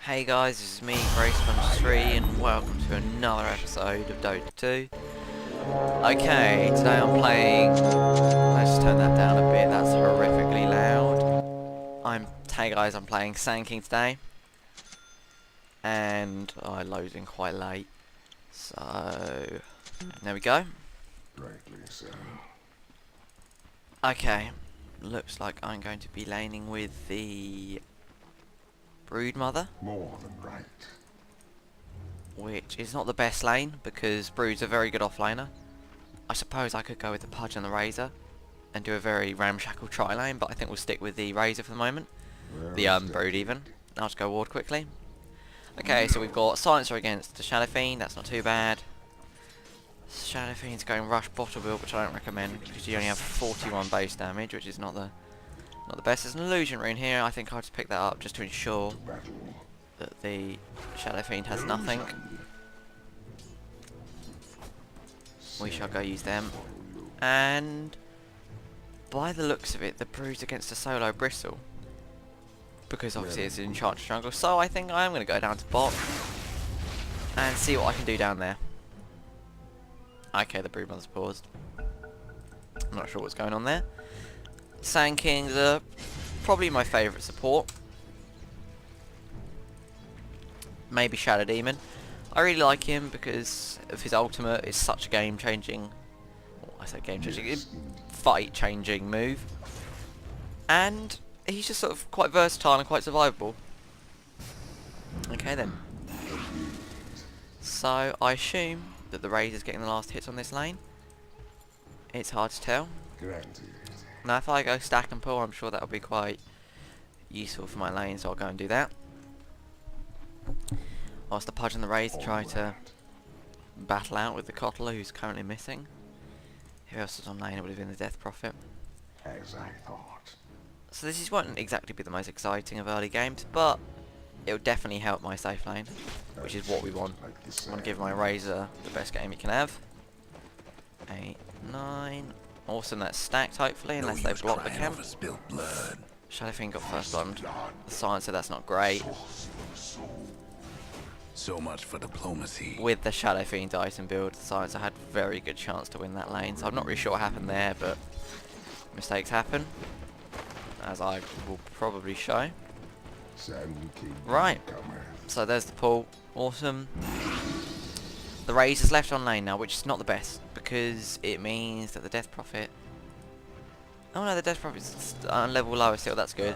Hey guys, this is me, Grace3, and welcome to another episode of Dota 2. Okay, today I'm playing... Let's turn that down a bit, that's horrifically loud. Hey guys, I'm playing Sand King today. And I loaded in quite late. So... there we go. Rightly so. Okay, looks like I'm going to be laning with the... Brood Mother. More than right. Which is not the best lane, because Brood's a very good offlaner. I suppose I could go with the Pudge and the Razor, and do a very ramshackle tri-lane, but I think we'll stick with the Razor for the moment. The Brood even. I'll just go ward quickly. Okay, so we've got Silencer against the Shadow Fiend, that's not too bad. Shadow Fiend's going rush bottle build, which I don't recommend, because you only have 41 base damage, which is not the best. There's an illusion rune here. I think I'll just pick that up just to ensure that the Shadow Fiend has nothing. We shall go use them. And by the looks of it, the Brood's against a solo Bristle, because obviously it's an enchanted jungle. So I think I am going to go down to bot and see what I can do down there. Okay, the Brood Mother's paused. I'm not sure what's going on there. Sand King's probably my favourite support. Maybe Shadow Demon. I really like him because of his ultimate. It's such a game-changing, well, I say game-changing, fight-changing move. And he's just sort of quite versatile and quite survivable. Okay then. So I assume that the Razor's getting the last hits on this lane. It's hard to tell. Granted. Now if I go stack and pull, I'm sure that'll be quite useful for my lane, so I'll go and do that. Whilst the Pudge and the Razor try to battle out with the Kotler, who's currently missing. Who else is on lane? It would have been the Death Prophet. As I thought. So this won't exactly be the most exciting of early games, but it will definitely help my safe lane, which is what we want. I want to give my Razor the best game he can have. 8, 9... Awesome, that's stacked hopefully, unless they block the camp. Shadow Fiend got first blood. The Silencer, that's not great. So much for diplomacy. With the Shadow Fiend item build, the Silencer had very good chance to win that lane, so I'm not really sure what happened there, but mistakes happen, as I will probably show. Right, so there's the pull. Awesome. The Razor's left on lane now, which is not the best, because it means that the Death Prophet... Oh no, the Death Prophet's on level lower still, that's good.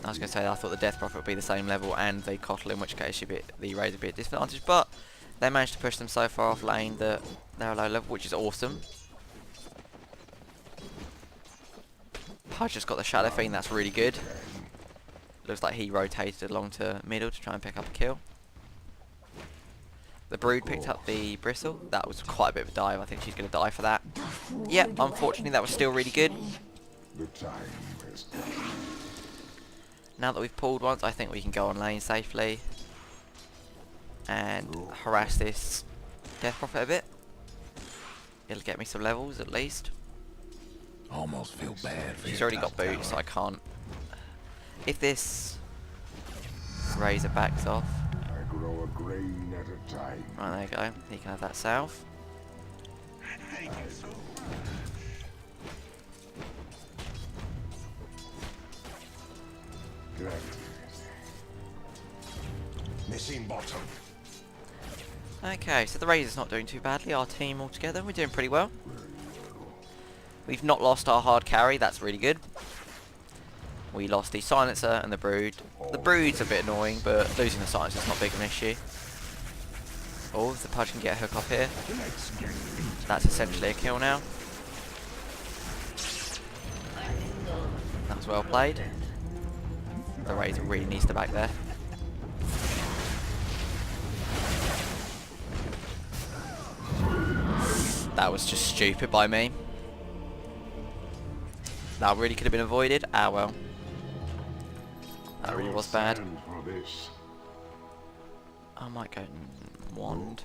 I was going to say, I thought the Death Prophet would be the same level and the Kotl, in which case the Razor would be at disadvantage, but they managed to push them so far off lane that they're a low level, which is awesome. Pudge just got the Shadow Fiend, that's really good. Looks like he rotated along to middle to try and pick up a kill. The Brood picked up the Bristle. That was quite a bit of a dive. I think she's going to die for that. Yep, unfortunately that was still really good. Now that we've pulled once, I think we can go on lane safely and harass this Death Prophet a bit. It'll get me some levels at least. Almost feel bad for She's already got boots, so I can't. If this Razor backs off. Grow a grain at a time. Right, there you go. He can have that south. Missing bottom. Okay, so the Razor's not doing too badly. Our team altogether, we're doing pretty well. We've not lost our hard carry, that's really good. We lost the Silencer and the Brood. The Brood's a bit annoying, but losing the Silencer's not big of an issue. Oh, if the Pudge can get a hook off here. That's essentially a kill now. That was well played. The Razor really needs to back there. That was just stupid by me. That really could have been avoided. Ah well. That really was bad. I might go wand.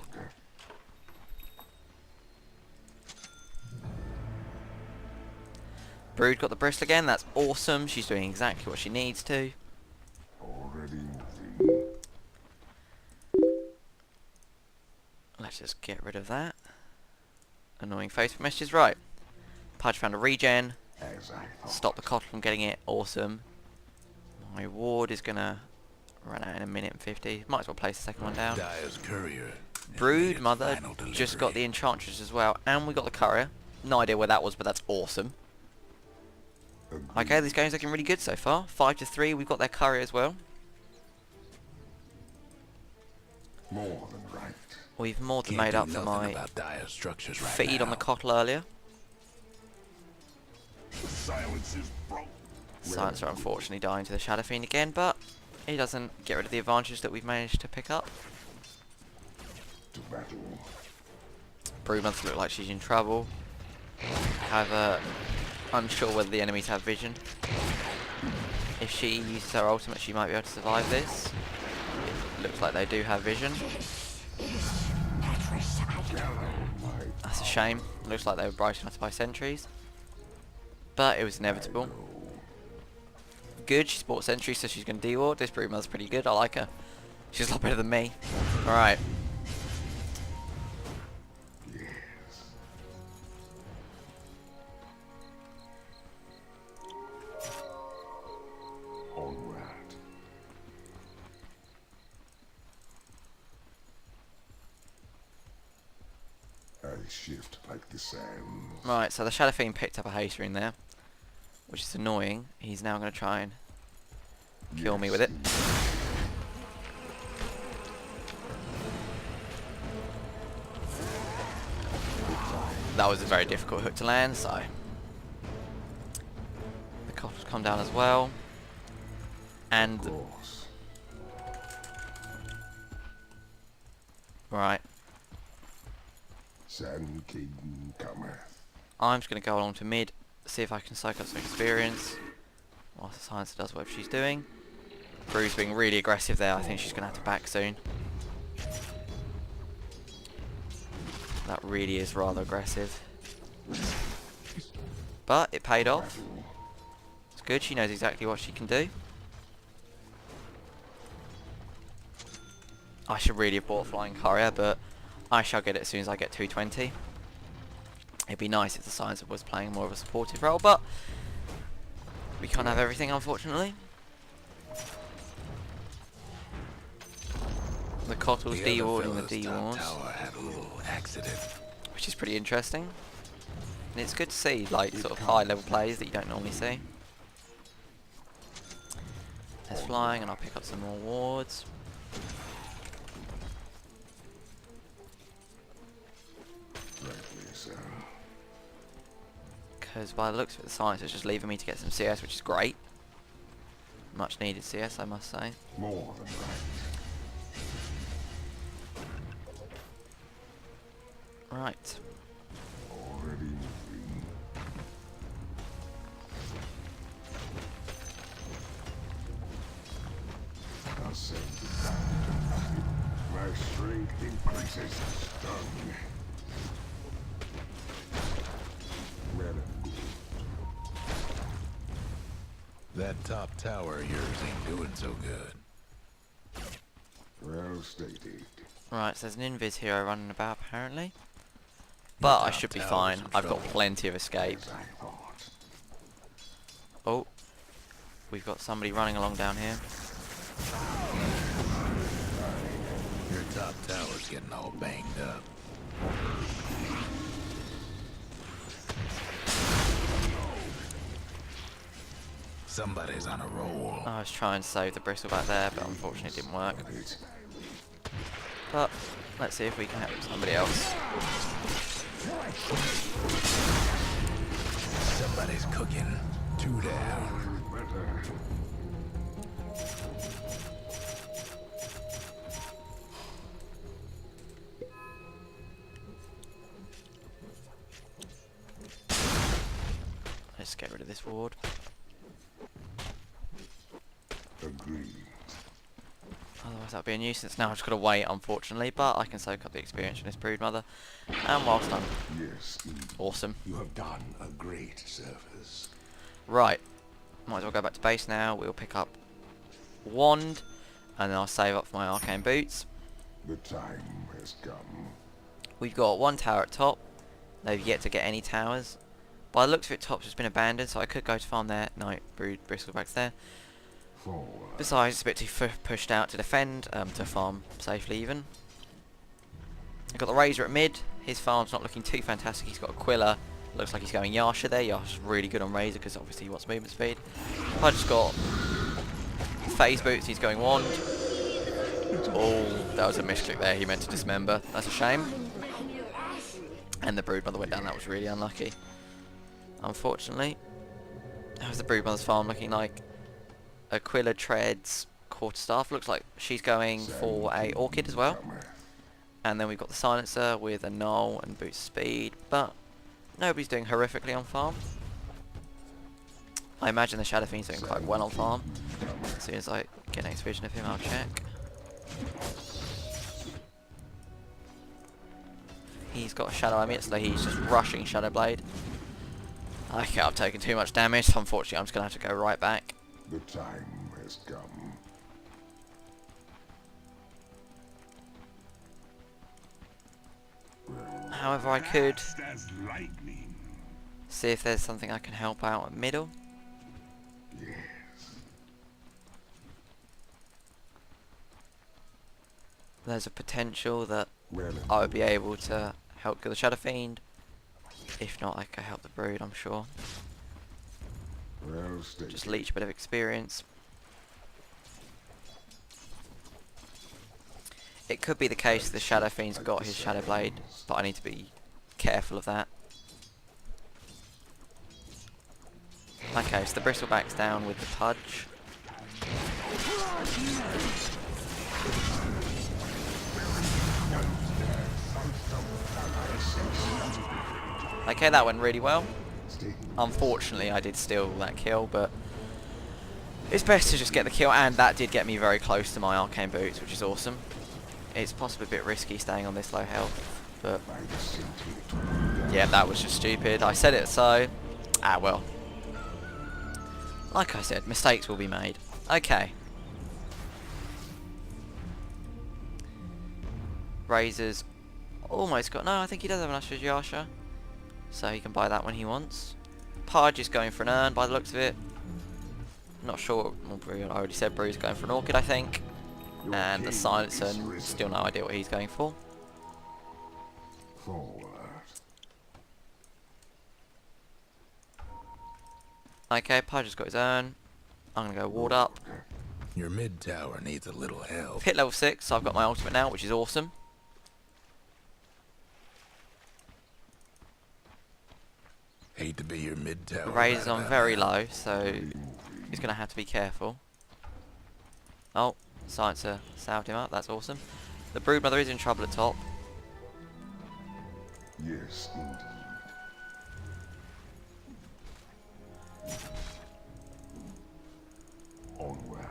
Brood got the Bristle again, that's awesome. She's doing exactly what she needs to. Already Let's just get rid of that. Annoying Facebook messages. Right. Pudge found a regen. As I thought. Stop the Cottle from getting it. Awesome. My ward is gonna run out in a minute and 50. Might as well place the second one down. Dyer's courier has made Brood its Mother final just got the delivery. Enchantress as well. And we got the Courier. No idea where that was, but that's awesome. Okay, this game's looking really good so far. 5-3. We've got their Courier as well. More than right. We've more than Can't made do up for nothing my about Dyer's structures right feed on now. the Cottle earlier. The silence is broke. Silencer unfortunately dying to the Shadow Fiend again, but he doesn't get rid of the advantage that we've managed to pick up. To battle. Broodmother look like she's in trouble. However, unsure whether the enemies have vision. If she uses her ultimate, she might be able to survive this. It looks like they do have vision. That's a shame. Looks like they were bright enough to buy sentries. But it was inevitable. Good, she's bought sentries, so she's going to de-ward. This Broodmother's pretty good, I like her. She's a lot better than me. Alright. Yes. Onward. I shift like the sands. Right, so the Shadow Fiend picked up a haste rune there, which is annoying. He's now going to try and kill me with it. That was a very difficult hook to land, so the Cottle's come down as well. And Of course. right, Sand King cometh. I'm just going to go along to mid, see if I can soak up some experience whilst the Silencer does whatever she's doing. Bru's being really aggressive there. I think she's going to have to back soon. That really is rather aggressive. But it paid off. It's good. She knows exactly what she can do. I should really have bought a Flying Courier, but I shall get it as soon as I get 220. It'd be nice if the Silencer was playing more of a supportive role, but we can't have everything, unfortunately. The Cottle's The other de-warding the fella's top de-wards, tower had a little accident. which is pretty interesting. And it's good to see, like, sort of high-level plays that you don't normally see. There's flying, and I'll pick up some more wards. Rightly so. Because by the looks of it, the Silencer is just leaving me to get some CS, which is great. Much needed CS, I must say. More than right. Right. Already moving. I'll send it back to nothing. My strength increases. Stung. Well and good. That top tower of yours ain't doing so good. Well stated. Right, so there's an invis hero running about, apparently. But I top should be tower's fine. in I've got trouble. plenty of escape. As I thought. Oh. We've got somebody running along down here. Your top tower's getting all banged up. Somebody's on a roll. I was trying to save the bristle back there, but unfortunately it didn't work. It. But let's see if we can help somebody else. Somebody's cooking. 2 down. Better. Let's get rid of this ward. Agreed. Otherwise that'll be a nuisance. Now I've just got to wait, unfortunately, but I can soak up the experience from this Broodmother. And whilst I'm Yes, indeed. awesome. You have done a great service. Right. Might as well go back to base now. We'll pick up Wand, and then I'll save up for my arcane boots. The time has come. We've got one tower at top. They've yet to get any towers. By the looks of it, top's just been abandoned, so I could go to farm there. No, Bristleback's there. Forward. Besides, it's a bit too pushed out to defend, to farm safely even. I've got the Razor at mid. His farm's not looking too fantastic. He's got a Quilla. Looks like he's going Yasha there. Yasha's really good on Razor because obviously he wants movement speed. Pudge's got phase boots. He's going Wand. Oh, that was a misclick there. He meant to dismember. That's a shame. And the Broodmother went down. That was really unlucky. Unfortunately. How's the Broodmother's farm looking like? Aquila treads Quarterstaff. Looks like she's going for a Orchid as well. And then we've got the Silencer with a Null and boost speed. But nobody's doing horrifically on farm. I imagine the Shadow Fiend's doing quite well on farm. As soon as I get next vision of him, I'll check. He's got a Shadow Emmett, so he's just rushing Shadow Blade. Okay, I've taken too much damage. Unfortunately, I'm just going to have to go right back. The time has come. However, I could see if there's something I can help out at middle. Yes. There's a potential that Well, I would be able to help kill the Shadow Fiend. If not, I could help the Brood, I'm sure. well stated. Just leech a bit of experience. It could be the case the Shadow Fiend's got his Shadow Blade, but I need to be careful of that. Okay, so the Bristleback's down with the Pudge. Okay, that went really well. Unfortunately, I did steal that kill, but it's best to just get the kill, and that did get me very close to my Arcane Boots, which is awesome. It's possibly a bit risky staying on this low health, but yeah, that was just stupid. I said it so. Ah, well. Like I said, mistakes will be made. Okay. Razor's almost got... No, I think he does have an Usher's Yasha. So he can buy that when he wants. Pudge is going for an urn by the looks of it. Not sure. I already said Brew's going for an Orchid, I think. And the Silencer, still no idea what he's going for. Forward. Okay, Pudge has got his urn. I'm going to go ward up. Your mid tower needs a little help. Hit level 6, so I've got my ultimate now, which is awesome. Hate to be your mid tower. Razor's on very low, so he's going to have to be careful. Oh, Silencer salved him up, that's awesome. The Broodmother is in trouble at top. Yes, indeed. Onward.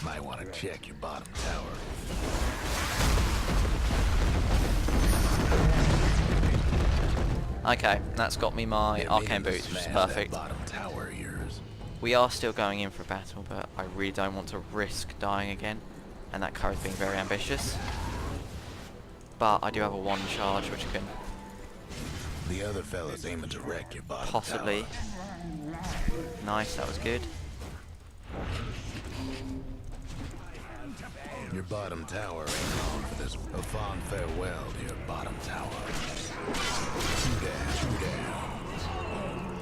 Might want to check your bottom tower. Okay, that's got me my Arcane Boots, which is perfect. Bottom tower of yours. We are still going in for a battle, but I really don't want to risk dying again. And that Curry's being very ambitious. But I do have a 1 charge, which can The other fella's aiming to wreck your bottom possibly... tower. Nice, that was good. Your bottom tower ain't on for this. A fond farewell to your bottom tower. Two down.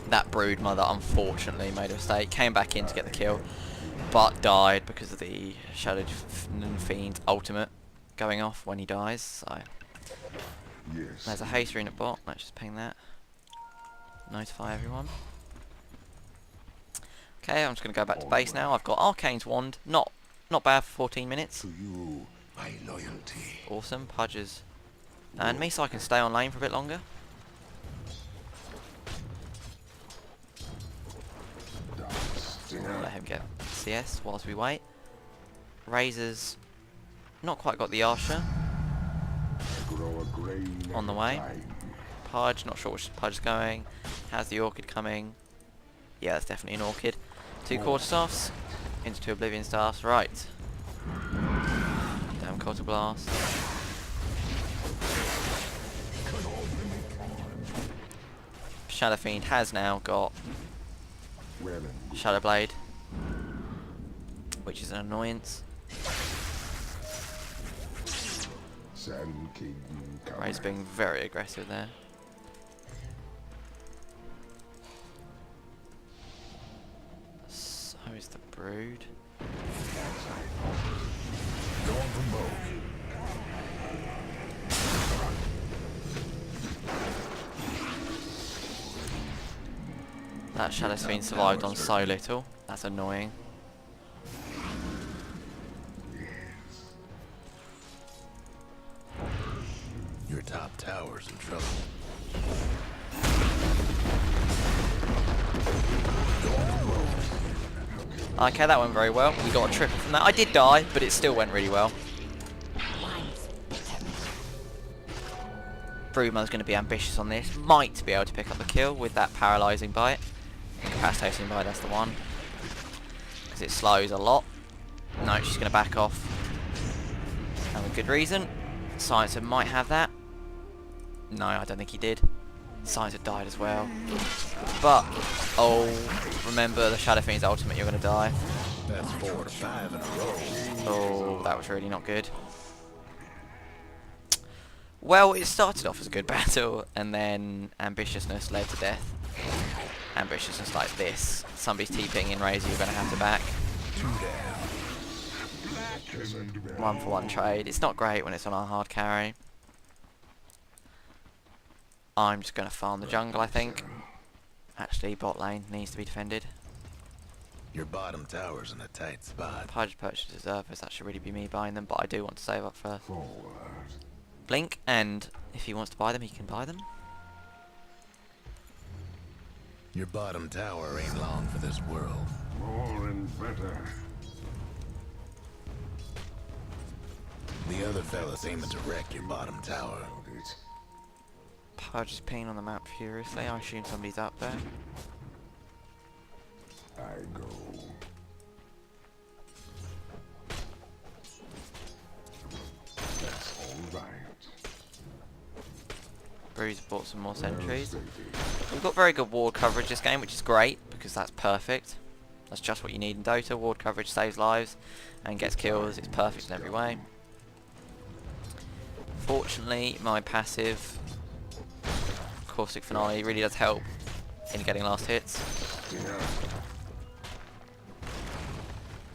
That Broodmother unfortunately made a mistake. Came back in to get the kill, but died because of the Shadow Fiend's ultimate going off when he dies. So Yes. there's a haste rune at bot. Let's just ping that. Notify everyone. Okay, I'm just going to go back to base now. I've got Arcane's Wand. Not bad for 14 minutes. To you, my loyalty. Awesome. Pudges. And me, so I can stay on lane for a bit longer. Let him get CS whilst we wait. Razor's not quite got the Yasha. Grow a grain On the at a way. time. Pudge, not sure which Pudge is going. How's the Orchid coming? Yeah, that's definitely an Orchid. 2 quarterstaffs into 2 oblivion staffs. Right. Damn quarter blast. Shadow Fiend has now got Well and good. Shadow Blade, which is an annoyance. Sand King Ray's being very aggressive there. So is the Brood. Going for mode. That Shadow Fiend survived on so little. That's annoying. Your top tower's in trouble. Okay, that went very well. We got a triple from that. I did die, but it still went really well. Broodmother's going to be ambitious on this. Might be able to pick up the kill with that paralysing bite. Incapacitating bite, that's the one. Because it slows a lot. No, she's going to back off. And with good reason. Silencer might have that. No, I don't think he did. Silencer died as well. But, oh, remember the Shadow Fiend's ultimate, you're going to die. That's 4 to 5 in a row. Oh, that was really not good. Well, it started off as a good battle, and then ambitiousness led to death. Ambitiousness like this. Somebody's TPing in Razor, you're going to have to back. 2 down. 1-for-1 trade. It's not great when it's on our hard carry. I'm just going to farm the jungle, I think. Actually, bot lane needs to be defended. Your bottom tower's in a tight spot. Pudge purchase observers, that should really be me buying them, but I do want to save up for Forward. Blink, and if he wants to buy them, he can buy them. Your bottom tower ain't long for this world. More and better. The other fella's aiming to wreck your bottom tower. Got it. Pudge is pinging on the map furiously. I assume somebody's up there. I go. That's all right. Breeze bought some more sentries. We've got very good ward coverage this game, which is great, because that's perfect. That's just what you need in Dota. Ward coverage saves lives and gets kills. It's perfect in every way. Fortunately, my passive Caustic Finale really does help in getting last hits,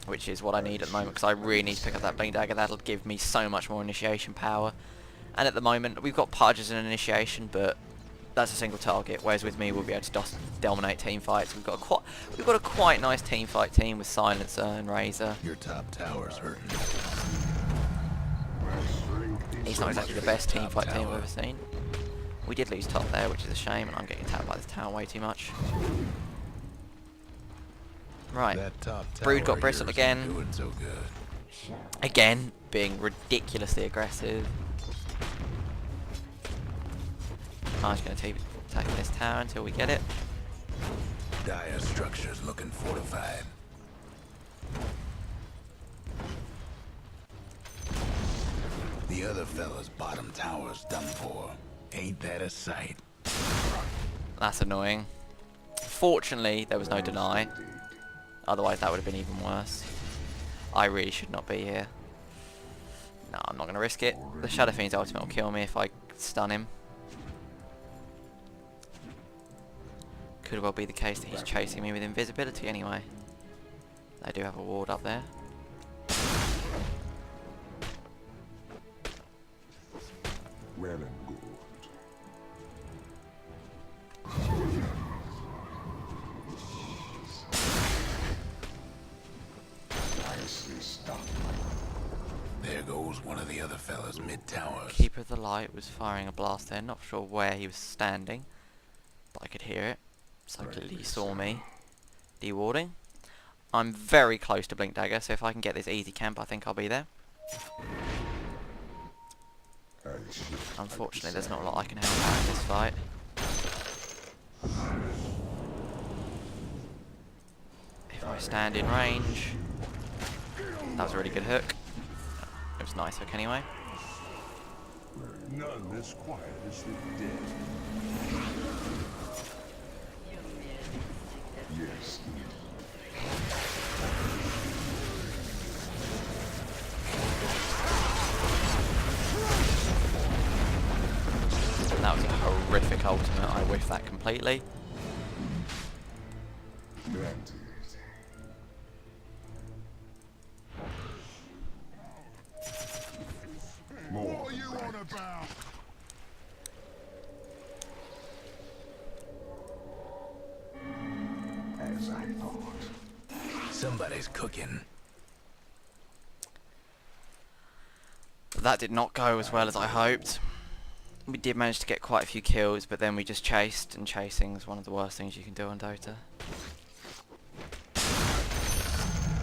which is what I need at the moment, because I really need to pick up that Blink Dagger. That'll give me so much more initiation power. And at the moment, we've got Pudge as an initiation, but that's a single target, whereas with me, we'll be able to dominate team fights. We've got a quite nice team fight team with Silencer and Razor. Your top tower's hurting. It's not exactly the best team fight team I've ever seen. We did lose top there, which is a shame, and I'm getting attacked by this tower way too much. Right, That top Brood got tower bristled yours again. ain't doing so good. Again, being ridiculously aggressive. I'm just going to keep attacking this tower until we get it. Dire structure's looking fortified. The other fella's bottom tower's done for. Ain't that a sight? That's annoying. Fortunately, there was no deny. Otherwise, that would have been even worse. I really should not be here. No, I'm not going to risk it. The Shadow Fiend's ultimate will kill me if I stun him. Could well be the case that he's chasing me with invisibility anyway. They do have a ward up there. Well and good. Nicely stuck. There goes one of the other fella's mid-towers. Keeper of the Light was firing a blast there. Not sure where he was standing, but I could hear it. So clearly he saw me. Dewarding. I'm very close to Blink Dagger, so if I can get this easy camp, I think I'll be there. Unfortunately, there's not a lot I can help out in this fight. If I I stand in range. That was a really good hook. It was a nice hook anyway. None this quiet as the dead. Yes. That was a horrific ultimate. I whiffed that completely. Granted. More. What are you on about? As I thought. Somebody's cooking. That did not go as well as I hoped. We did manage to get quite a few kills, but then we just chased, and chasing is one of the worst things you can do on Dota.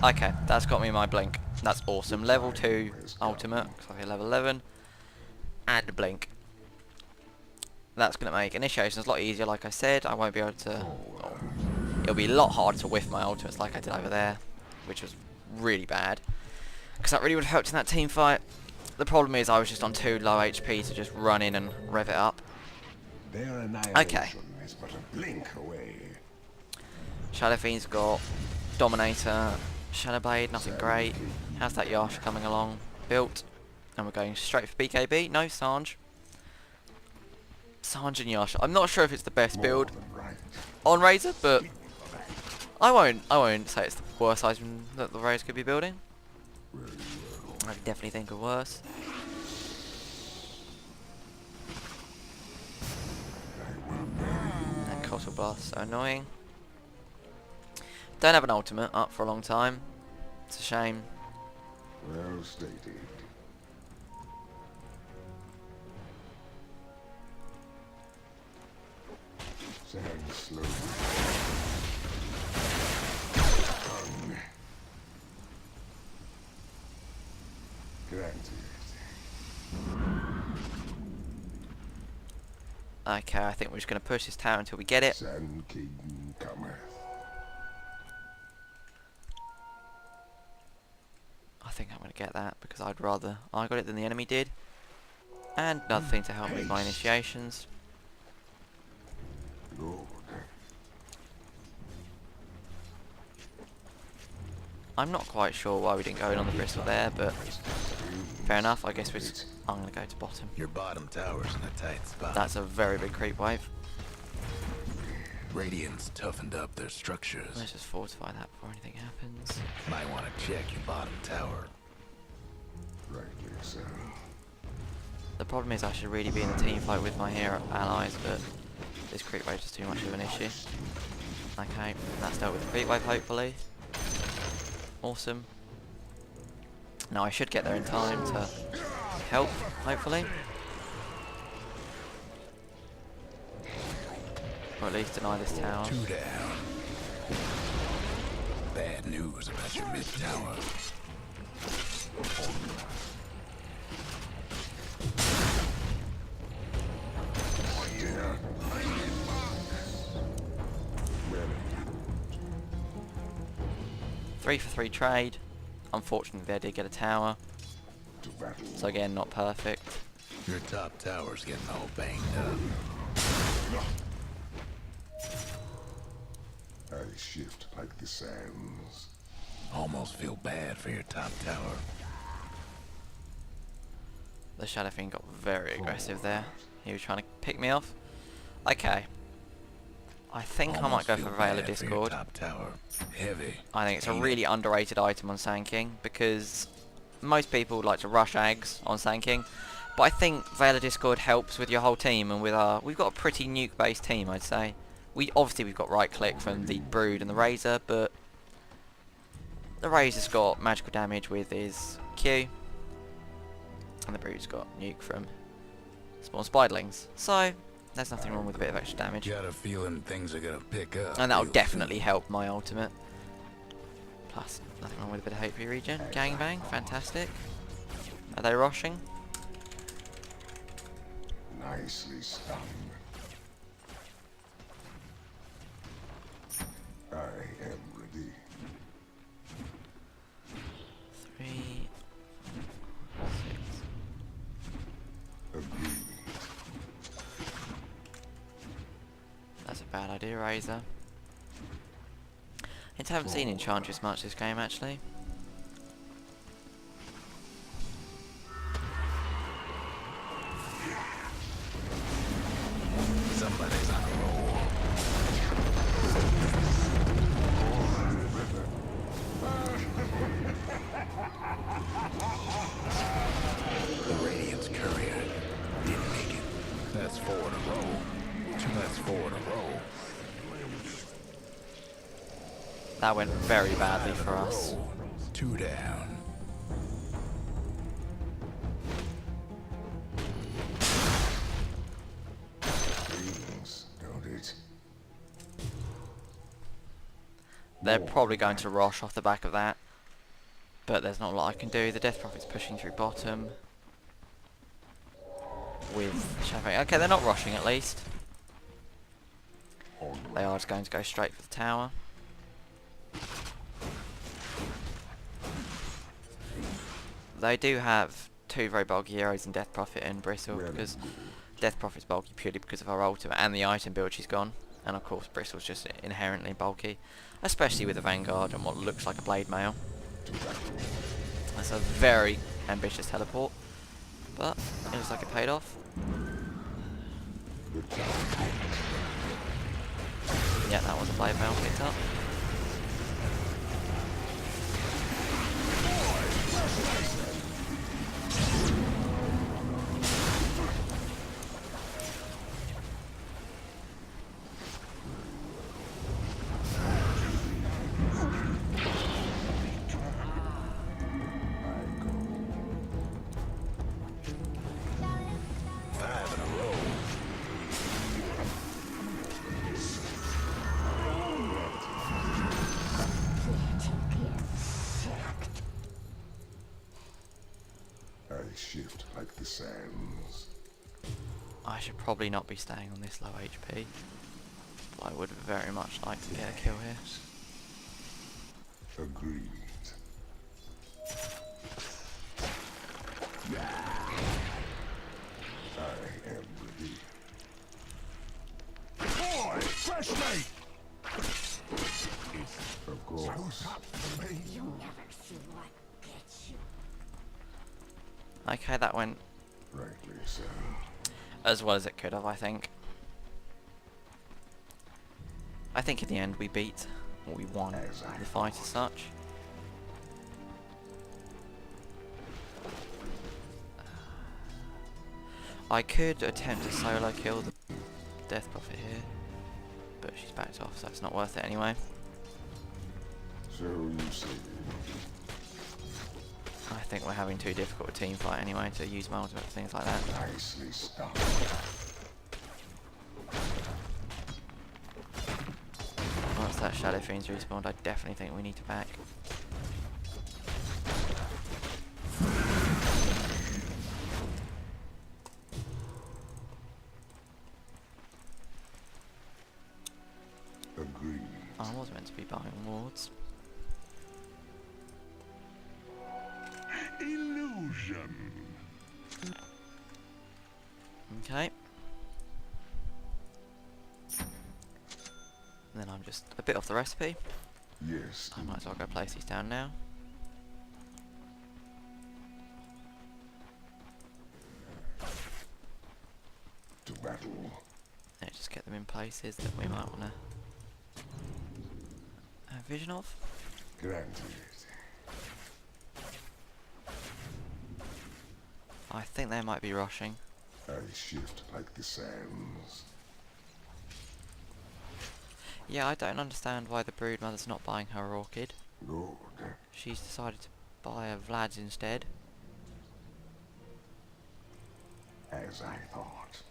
Okay, that's got me my blink. That's awesome. Level 2 ultimate, because I hit level 11. And blink. That's going to make initiations a lot easier, like I said. I won't be able to... Oh, it'll be a lot harder to whiff my ultimates like I did over there, which was really bad. Because that really would have helped in that team fight. The problem is I was just on too low HP to just run in and rev it up. Their annihilation Okay. is but a blink away. Shadow Fiend's got Dominator, Shadow Blade, nothing great. How's that Yash coming along? Built. And we're going straight for BKB. No, Sanj. Sanj and Yash. I'm not sure if it's the best build Right. on Razor, but I won't say it's the worst item that the Razor could be building. I could definitely think of worse. And Cottle Blast, so annoying. Don't have an ultimate up for a long time. It's a shame. Well stated. Sand slowly. Tongue. Granted. Okay, I think we're just going to push this tower until we get it. Sand King cometh. I think I'm going to get that because I'd rather I got it than the enemy did. And another thing to help me with my initiations. Lord. I'm not quite sure why we didn't go in on the Bristol there, but fair enough. I guess I'm going to go to bottom. Your bottom tower's in a tight spot. That's a very big creep wave. Radiant's toughened up their structures. Let's just fortify that before anything happens. Might want to check your bottom tower. Rightly so. The problem is I should really be in the team fight with my hero allies, but this creep wave is too much of an issue. Okay, that's dealt with the creep wave hopefully. Awesome. Now I should get there in time to help, hopefully. Or at least deny this tower. 2 down. Bad news about your mid tower. Yeah. 3 for 3 trade. Unfortunately they did get a tower. To battle. So again, not perfect. Your top tower's getting all banged up. I shift like the sands. Almost feel bad for your top tower. The Shadow Fiend got very aggressive there. He was trying to pick me off. Okay. I think I might go for Veil of Discord. Top tower. Heavy. I think it's a really underrated item on Sand King because most people like to rush Ags on Sand King, but I think Veil of Discord helps with your whole team and with we've got a pretty nuke based team, I'd say. We've got right click from the Brood and the Razor, but the Razor's got magical damage with his Q and the Brood's got nuke from spawn spiderlings. So there's nothing wrong with a bit of extra damage. Got a feeling things are gonna pick up. And that'll real definitely help my ultimate. Plus, nothing wrong with a bit of HP regen. Gangbang, fantastic. Are they rushing? Nicely stung. I am ready. bad idea, Razor. I haven't seen Enchantress much this game, actually. Somebody's on a roll. The Radiant's courier didn't make it. That's 4 in a row. That's 4 in a row. That went very badly for us. 2 down. Feelings, don't it? They're probably going to Rosh off the back of that. But there's not a lot I can do. The Death Prophet's pushing through bottom. With Shadow. Okay, they're not rushing at least. They are just going to go straight for the tower. They do have 2 very bulky heroes in Death Prophet and Bristle, because Death Prophet's bulky purely because of her ultimate and the item build she's gone. And of course Bristle's just inherently bulky, especially with the Vanguard and what looks like a Blade Mail. That's a very ambitious teleport, but it looks like it paid off. Yeah, that was a Blade Mail picked up. Shift like the sands. I should probably not be staying on this low HP, but I would very much like to get a kill here. Agreed. I am ready. Boy, fresh meat! Of course. Okay, that went Rightly so. as well as it could have, I think. I think in the end we beat, or we won the fight as such. I could attempt to solo kill the Death Prophet here, but she's backed off, so it's not worth it anyway. So you see. I think we're having too difficult a team fight anyway to use my ultimate for things like that. Nicely stopped. Once that Shadow Fiend's respawned, I definitely think we need to back. Agreed. I was meant to be buying wards. Illusion. Okay. And then I'm just a bit off the recipe. Yes. I might as well go place these down now. To battle. Yeah, just get them in places that we might want to have vision of. Granted. I think they might be rushing. I shift like the sands. Yeah, I don't understand why the Broodmother's not buying her Orchid. Good. She's decided to buy a Vlad's instead. As I thought.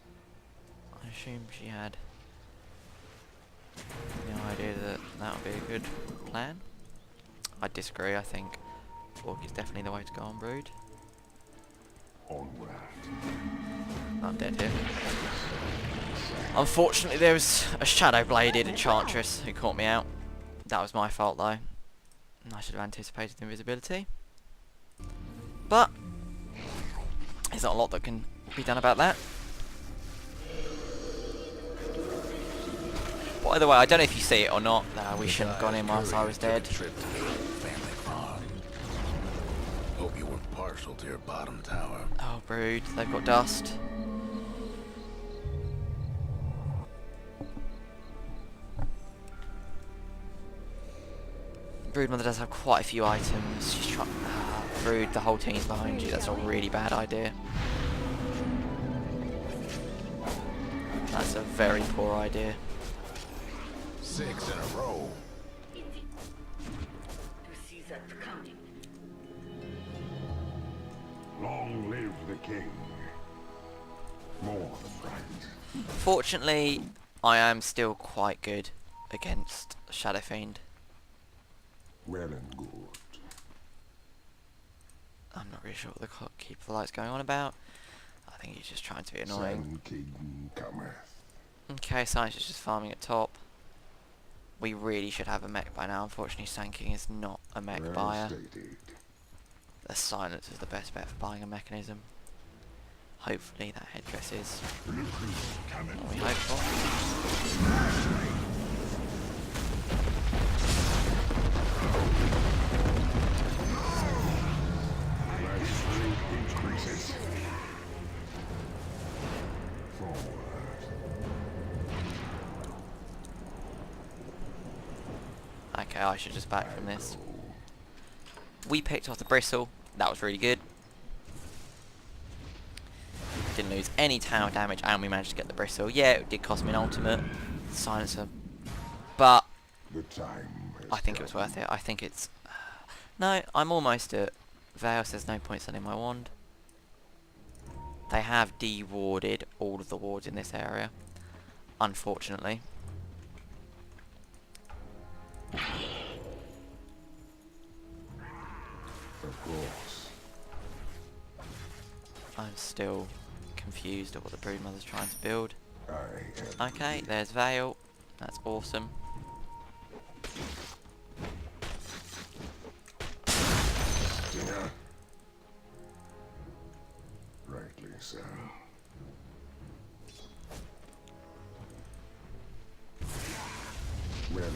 I assume she had no idea that that would be a good plan. I disagree, I think Orchid's definitely the way to go on Brood. Onward. I'm dead here. Unfortunately there was a Shadow Bladed Enchantress who caught me out. That was my fault though. I should have anticipated invisibility. But there's not a lot that can be done about that. By the way, I don't know if you see it or not. Nah, we shouldn't have gone in whilst I was dead. Trip to the old family farm. Hope you weren't partial to your bottom tower. Oh, Brood, they've got dust. Broodmother does have quite a few items. She's trying. Brood, the whole team's behind you. That's a really bad idea. That's a very poor idea. 6 in a row. Long live the king. More than right. Fortunately, I am still quite good against Shadow Fiend. Well and good. I'm not really sure what the Keep the Light's going on about. I think he's just trying to be annoying. Sand king cometh. Okay, Science is just farming at top. We really should have a mech by now. Unfortunately, Sand King is not a mech Well buyer. stated. The Silence is the best bet for buying a mechanism. Hopefully that headdress is what we hope for. My strength increases. Forward. Okay, I should just back from this. We picked off the Bristle. That was really good. Didn't lose any tower damage and we managed to get the Bristle. Yeah, it did cost me an ultimate silencer. But The time has I think it was worth it. I think it's... No, I'm almost at Veil. There's no point selling my wand. They have de-warded all of the wards in this area. Unfortunately. Of course. I'm still confused at what the Broodmother's trying to build. I am. Okay, there's Veil. That's awesome. Dinner. Rightly so. Well and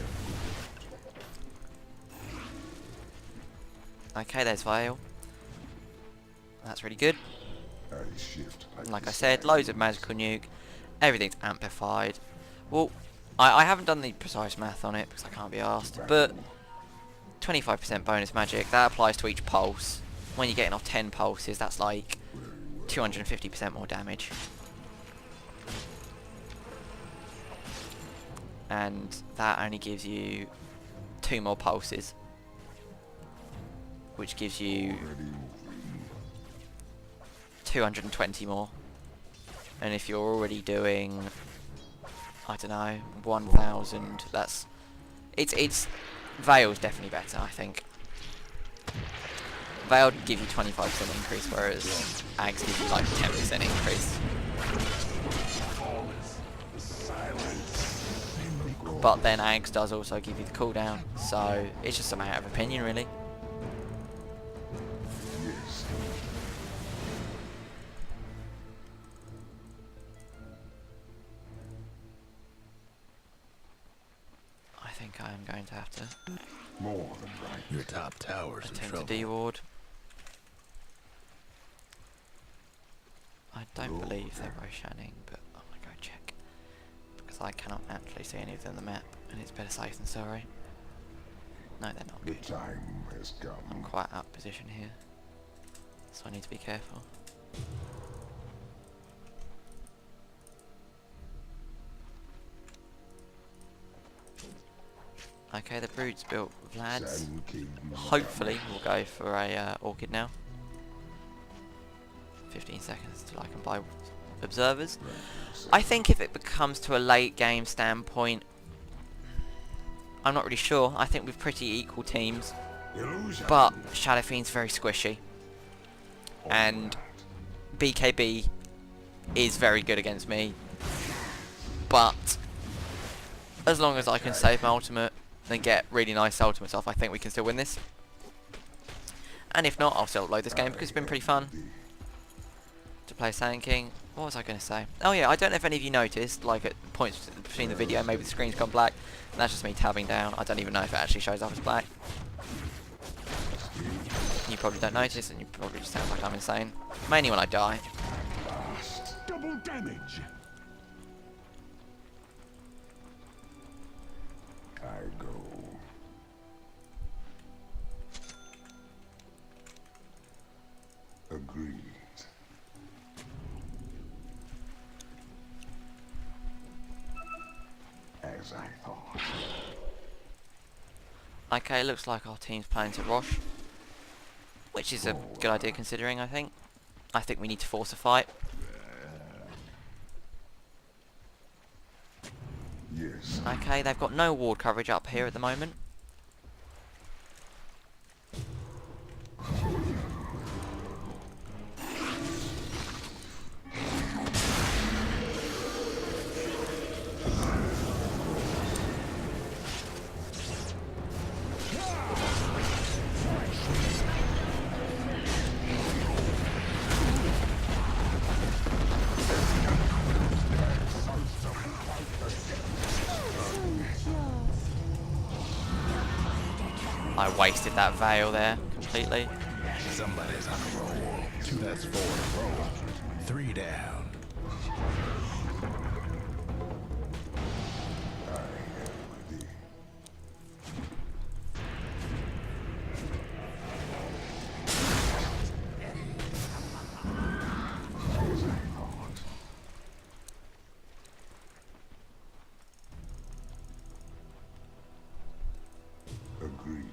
Okay, there's Veil. That's really good. good. I shift Like the I said, sand. loads of magical nuke. Everything's amplified. Well, I haven't done the precise math on it because I can't be asked. But 25% bonus magic, that applies to each pulse. When you're getting off 10 pulses, that's like 250% more damage. And that only gives you 2 more pulses. Which gives you Already moving. 220 more. And if you're already doing, I don't know, 1,000, that's... It's Veil's definitely better, I think. Veil give you 25% increase, whereas Ags give you like 10% increase. But then Ags does also give you the cooldown, so it's just a matter of opinion, really. Yes. I think I am going to have to More than right. Your top tower's in attempt to trouble. de-ward. I don't believe they're Roshanning, but I'm gonna go check. Because I cannot actually see any of them on the map, and it's better safe than sorry. No, they're not The good. time has I'm come. quite out of position here, so I need to be careful. Okay, the Brood's built Vlad's. Sand king Hopefully we'll go for a Orchid now. 15 seconds till I can buy observers. I think if it becomes to a late game standpoint, I'm not really sure. I think we've pretty equal teams, Illusion. but Shadow Fiend's very squishy, and BKB is very good against me. But as long as I can save my ultimate and get really nice ultimates off, I think we can still win this. And if not, I'll still upload this game because it's been pretty fun to play Sand King. What was I going to say? Oh yeah, I don't know if any of you noticed, like at points between the video, maybe the screen's gone black. And that's just me tabbing down. I don't even know if it actually shows up as black. You probably don't notice, and you probably just sound like I'm insane. Mainly when I die. Double damage. I go. Agreed. As I thought. Okay, looks like our team's planning to rush. Which is a good idea considering, I think. I think we need to force a fight. Yes. Okay, they've got no ward coverage up here at the moment. I wasted that veil there completely. Somebody's on a roll. That's 4 in a row. 3 down. Agreed.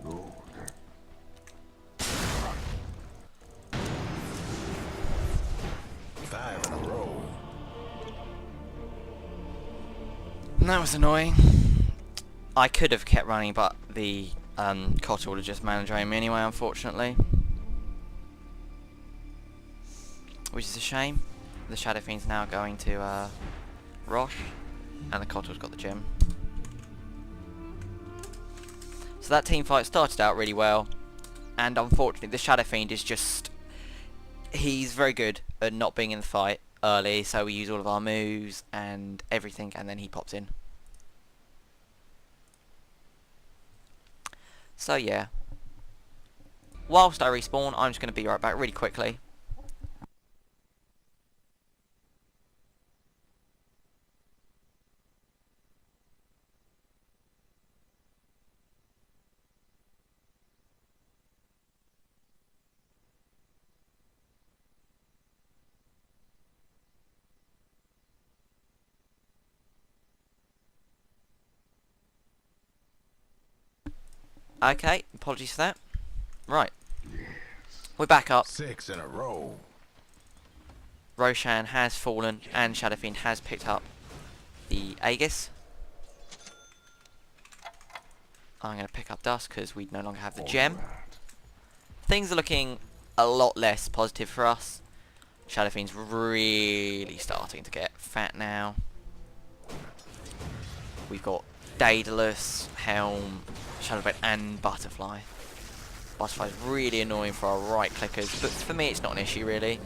Lord. 5 in a row. That was annoying. I could have kept running, but the Cotter would have just managed me anyway, unfortunately. Which is a shame. The Shadow Fiend's now going to Rosh, and the Cotter's got the gem. So that team fight started out really well, and unfortunately the Shadow Fiend is just... he's very good at not being in the fight early, so we use all of our moves and everything, and then he pops in. So yeah. Whilst I respawn, I'm just going to be right back really quickly. Okay, apologies for that. Right. We're back up. 6 in a row. Roshan has fallen and Shadow Fiend has picked up the Aegis. I'm going to pick up Dusk because we no longer have the gem. Things are looking a lot less positive for us. Shadow Fiend's really starting to get fat now. We've got Daedalus, Helm, Shadowblade and Butterfly. Butterfly's really annoying for our right clickers, but for me it's not an issue really.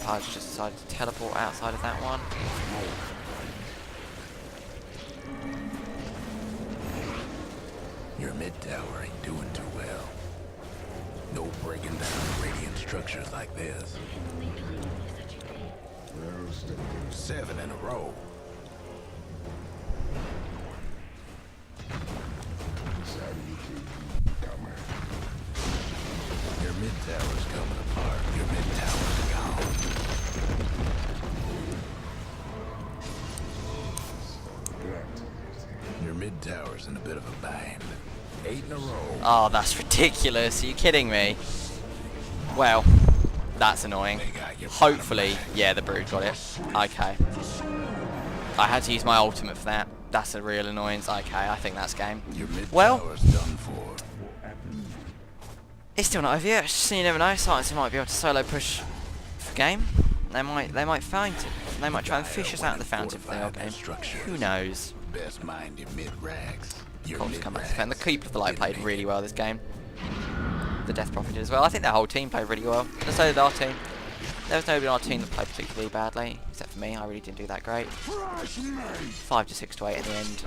Pudge just decided to teleport outside of that one. Your mid tower ain't doing too well. No breaking down radiant structures like this. 7 in a row. Your mid tower's coming apart. Your mid tower's gone. Your mid tower's in a bit of a bind. 8 in a row. Oh, that's ridiculous. Are you kidding me? Well, that's annoying. Hopefully, yeah, the Brood got it. Okay. I had to use my ultimate for that. That's a real annoyance. Okay, I think that's game. Well, Done for. it's still not over yet. So you never know. Science might be able to solo push for game. They might find it. They might try and fish us out of the fountain if they are game. Who knows? Best mind your mid-rags. Colts come back to defend. The Keeper of the Light played really well this game. The Death Prophet did as well. I think their whole team played really well. And so did our team. There was nobody on our team that played particularly badly, except for me. I really didn't do that great. 5 to 6 to 8 at the end.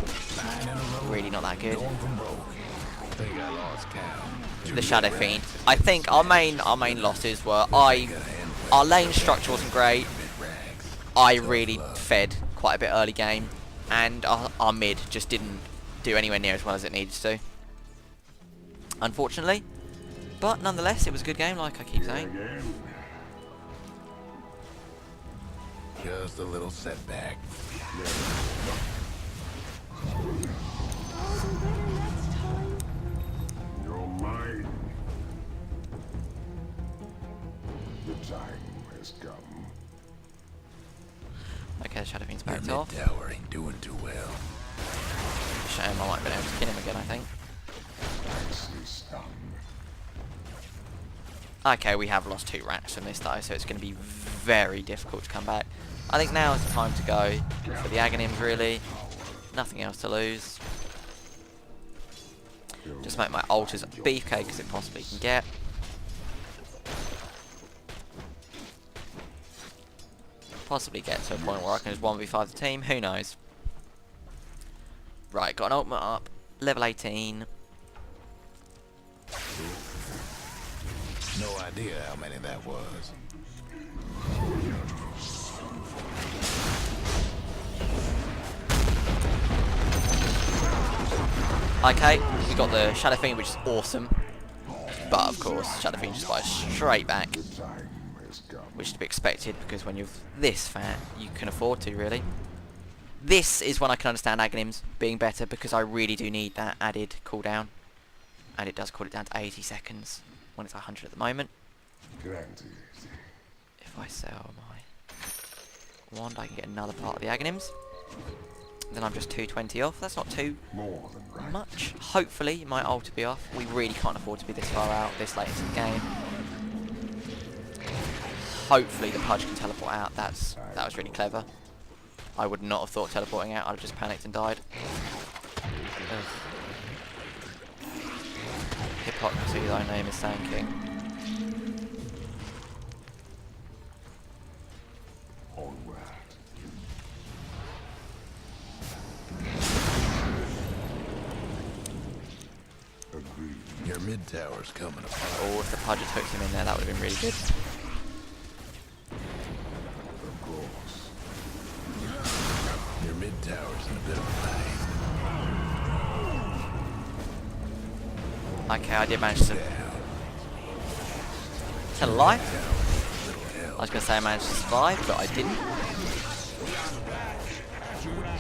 Really not that good. The Shadow Fiend. I think our main losses were our lane structure wasn't great. I really fed quite a bit early game, and our mid just didn't do anywhere near as well as it needed to. Unfortunately, but nonetheless, it was a good game, like I keep saying. Just a little setback. You're mine. The time has come. Okay, the Shadow Fiend's Your backed off. mid-tower ain't doing too well. Shame, I might have been able to kill him again, I think. Nicely stung. Okay, we have lost 2 racks from this though, so it's going to be very difficult to come back. I think now is the time to go for the Aghanims, really. Nothing else to lose. Just make my ult as beefcake as it possibly can get. Possibly get to a point where I can just 1v5 the team, who knows. Right, got an ultimate up, level 18. No idea how many that was. Okay, we got the Shadow Fiend, which is awesome. But of course, Shadow Fiend just fires straight back. The time has come. Which is to be expected, because when you're this fat, you can afford to, really. This is when I can understand Aghanims being better, because I really do need that added cooldown. And it does cool it down to 80 seconds, when it's 100 at the moment. Granted. If I sell my wand, I can get another part of the Aghanims. Then I'm just 220 off. That's not too More than right. much. Hopefully, my ult will be off. We really can't afford to be this far out, this late into the game. Hopefully, the Pudge can teleport out. That was really clever. I would not have thought teleporting out. I'd have just panicked and died. Ugh. Hypocrisy, thy name is Sand King. Onward. Agreed. Your mid-tower's coming apart. Oh, if the Pudge had hooked him in there, that would have been really good. Of course. Your mid-tower's in a bit of a pain. Okay, I did manage to tell a lie. I was going to say I managed to survive, but I didn't.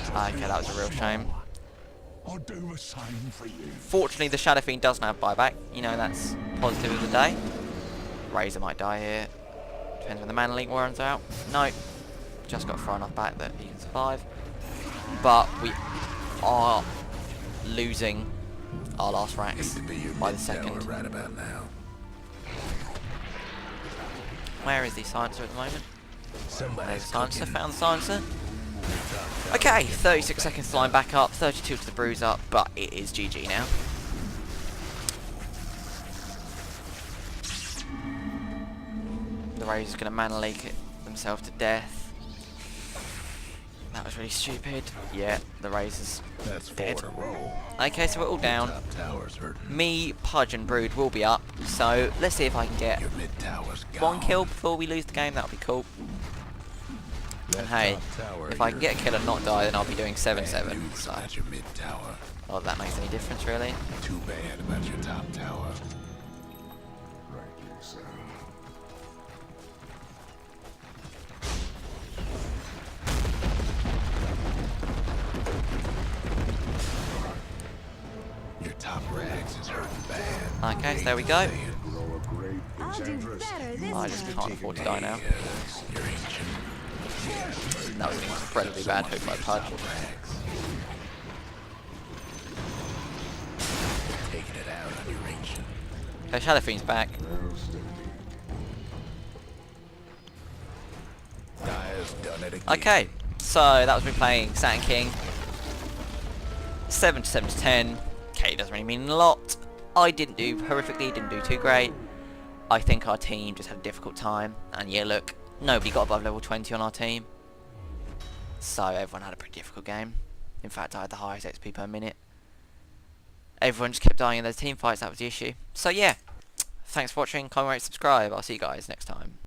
Okay, that was a real shame. I'll do the same for you. Fortunately, the Shadow Fiend doesn't have buyback. You know, that's positive of the day. Razor might die here. Depends when the mana link runs out. No. Just got far enough back that he can survive. But we are losing our last racks by the second. Right about now. Where is the silencer at the moment? There's Somebody's the silencer. cooking. Found the silencer. Okay, 36 seconds to line back up, 32 to the bruise up, but it is GG now. The Razor's going to mana leak it themselves to death. That was really stupid. Yeah, the Razor's That's 4 dead. in a row. Okay, so we're all down. Top tower's hurting. Me, Pudge and Brood will be up, so let's see if I can get Your mid-tower's gone. 1 kill before we lose the game. That'll be cool. And hey, if I can get a kill and not die, then I'll be doing 7-7. So, That's your mid-tower. not that makes any difference, really. Too bad about your top tower. Rightly so. Your top rags is hurting bad. Okay, so there we go. Grow a great I'll do enchantress. better this I just time. can't afford to die now. Yes, you're ancient. That was an incredibly bad hook by Pudge. Rags. Taking it out on your ancient. Okay, Shadow Fiend's back. Well, steady. Dire's done it that again. Okay, so that was me playing Saturn King. 7 to 10. Okay, doesn't really mean a lot. I didn't do horrifically, didn't do too great. I think our team just had a difficult time. And yeah, look, nobody got above level 20 on our team. So everyone had a pretty difficult game. In fact, I had the highest XP per minute. Everyone just kept dying in their team fights, that was the issue. So yeah, thanks for watching, comment, rate, subscribe. I'll see you guys next time.